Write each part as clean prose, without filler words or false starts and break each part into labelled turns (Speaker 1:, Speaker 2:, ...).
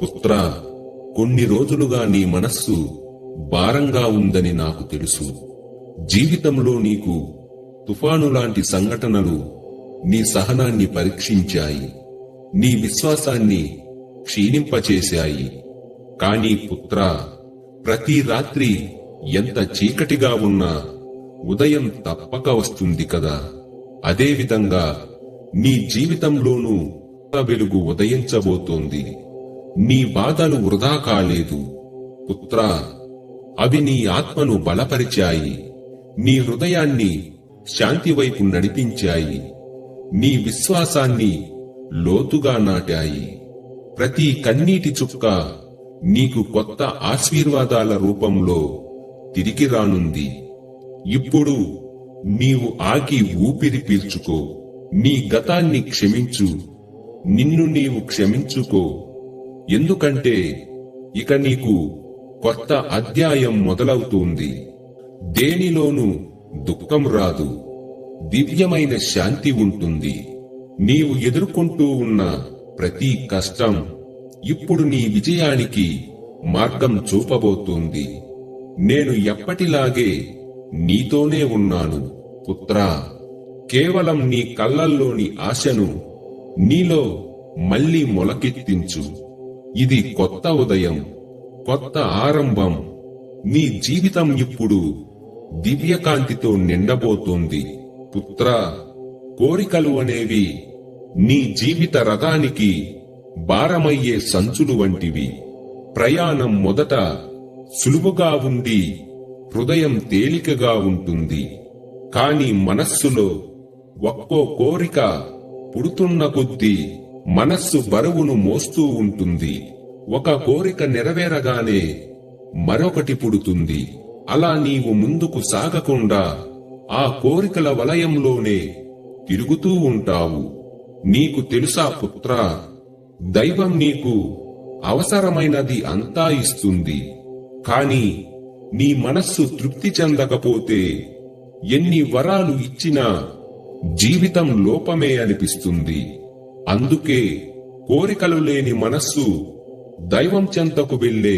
Speaker 1: పుత్రా, కొన్ని రోజులుగా నీ మనస్సు భారంగా ఉందని నాకు తెలుసు. జీవితంలో నీకు తుఫాను లాంటి సంఘటనలు నీ సహనాన్ని పరీక్షించాయి, నీ విశ్వాసాన్ని క్షీణింపచేశాయి. కానీ పుత్రా, ప్రతి రాత్రి ఎంత చీకటిగా ఉన్నా ఉదయం తప్పక వస్తుంది కదా. అదేవిధంగా నీ జీవితంలోనూ వెలుగు ఉదయించబోతోంది. నీ బాధలు వృధా కాలేదు పుత్రా. అవి నీ ఆత్మను బలపరిచాయి, నీ హృదయాన్ని శాంతి వైపు నడిపించాయి, నీ విశ్వాసాన్ని లోతుగా నాటాయి. ప్రతి కన్నీటి చుక్క నీకు కొత్త ఆశీర్వాదాల రూపంలో తిరిగి రానుంది. ఇప్పుడు నీవు ఆగి ఊపిరి పీల్చుకో. నీ గతాన్ని క్షమించు, నిన్ను నీవు క్షమించుకో. ఎందుకంటే ఇక నీకు కొత్త అధ్యాయం మొదలవుతుంది. దేనిలోనూ దుఃఖం రాదు, దివ్యమైన శాంతి ఉంటుంది. నీవు ఎదుర్కొంటూ ఉన్న ప్రతి కష్టం ఇప్పుడు నీ విజయానికి మార్గం చూపబోతోంది. నేను ఎప్పటిలాగే నీతోనే ఉన్నాను పుత్రా. కేవలం నీ కళ్ళల్లోని ఆశను నీలో మళ్ళీ మొలకెత్తించు. ఇది కొత్త ఉదయం, కొత్త ఆరంభం. నీ జీవితం ఇప్పుడు దివ్యకాంతితో నిండబోతోంది పుత్రా. కోరికలు అనేవి నీ జీవిత రథానికి భారమయ్యే సంచులు వంటివి. ప్రయాణం మొదట సులువుగా ఉండి హృదయం తేలికగా ఉంటుంది. కాని మనస్సులో ఒక్కో కోరిక పుడుతున్న కొద్దీ మనస్సు బరువును మోస్తూ ఉంటుంది. ఒక కోరిక నెరవేరగానే మరొకటి పుడుతుంది. అలా నీవు ముందుకు సాగకుండా ఆ కోరికల వలయంలోనే తిరుగుతూ ఉంటావు. నీకు తెలుసా పుత్రా, దైవం నీకు అవసరమైనది అంతా ఇస్తుంది. కాని నీ మనస్సు తృప్తి చెందకపోతే ఎన్ని వరాలు ఇచ్చినా జీవితం లోపమే అనిపిస్తుంది. అందుకే కోరికలు లేని మనస్సు దైవం చెంతకు వెళ్లే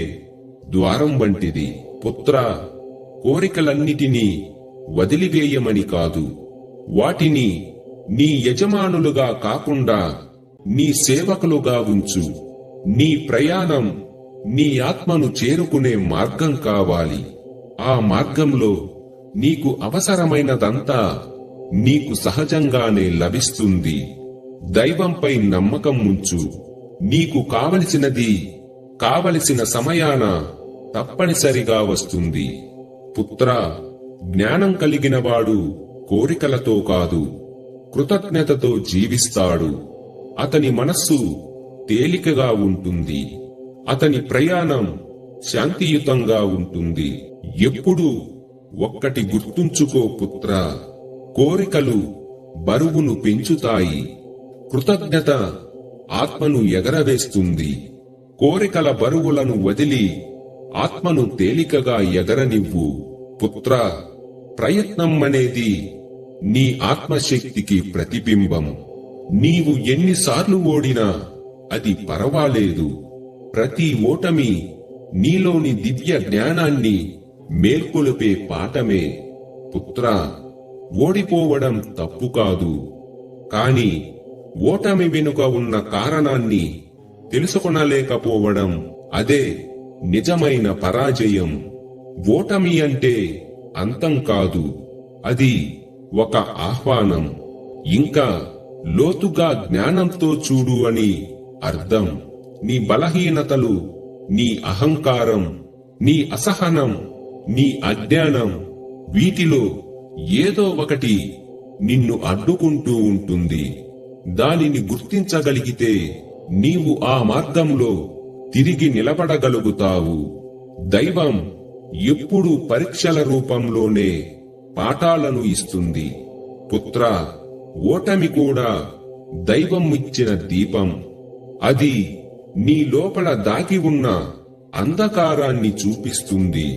Speaker 1: ద్వారం వంటిది. పుత్రా, కోరికలన్నిటినీ వదిలివేయమని కాదు, వాటిని నీ యజమానులుగా కాకుండా నీ సేవకులుగా ఉంచు. నీ ప్రయాణం నీ ఆత్మను చేరుకునే మార్గం కావాలి. ఆ మార్గంలో నీకు అవసరమైనదంతా నీకు సహజంగానే లభిస్తుంది. దైవంపై నమ్మకం ఉంచు. నీకు కావలసినది కావలసిన సమయాన తప్పనిసరిగా వస్తుంది. పుత్రా, జ్ఞానం కలిగినవాడు కోరికలతో కాదు, కృతజ్ఞతతో జీవిస్తాడు. అతని మనస్సు తేలికగా ఉంటుంది, అతని ప్రయాణం శాంతియుతంగా ఉంటుంది. ఎప్పుడూ ఒక్కటి గుర్తుంచుకో పుత్రా, కోరికలు బరువును పెంచుతాయి, కృతజ్ఞత ఆత్మను ఎగరవేస్తుంది. కోరికల బరువులను వదిలి ఆత్మను తేలికగా ఎగరనివ్వు పుత్రా. ప్రయత్నం అనేది నీ ఆత్మశక్తికి ప్రతిబింబం. నీవు ఎన్నిసార్లు ఓడినా అది పర్వాలేదు. ప్రతి ఓటమి నీలోని దివ్య జ్ఞానాన్ని మేల్కొలిపే పాఠమే పుత్రా. ఓడిపోవడం తప్పు కాదు, కాని ఓటమి వెనుక ఉన్న కారణాన్ని తెలుసుకొనలేకపోవడం అదే నిజమైన పరాజయం. ఓటమి అంటే అంతం కాదు, అది ఒక ఆహ్వానం. ఇంకా లోతుగా జ్ఞానంతో చూడు అని అర్థం. నీ బలహీనతలు, నీ అహంకారం, నీ అసహనం, నీ అజ్ఞానం, వీటిలో ఏదో ఒకటి నిన్ను అడ్డుకుంటూ ఉంటుంది. దానిని గుర్తించగలిగితే నీవు ఆ మార్గంలో తిరిగి నిలబడగలుగుతావు. దైవం ఎప్పుడూ పరీక్షల రూపంలోనే పాఠాలను ఇస్తుంది పుత్రా. ఓటమి కూడా దైవం ఇచ్చిన దీపం. అది నీ లోపల దాగి ఉన్న అంధకారాన్ని చూపిస్తుంది.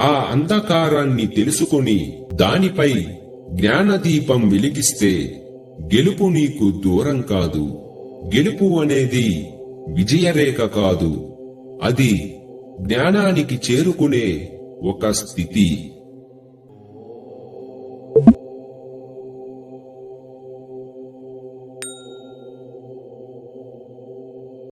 Speaker 1: ఆ అంధకారాన్ని తెలుసుకొని దానిపై జ్ఞానదీపం వెలిగిస్తే గెలుపు నీకు దూరం కాదు. గెలుపు అనేది విజయరేఖ కాదు, అది జ్ఞానానికి చేరుకునే ఒక స్థితి.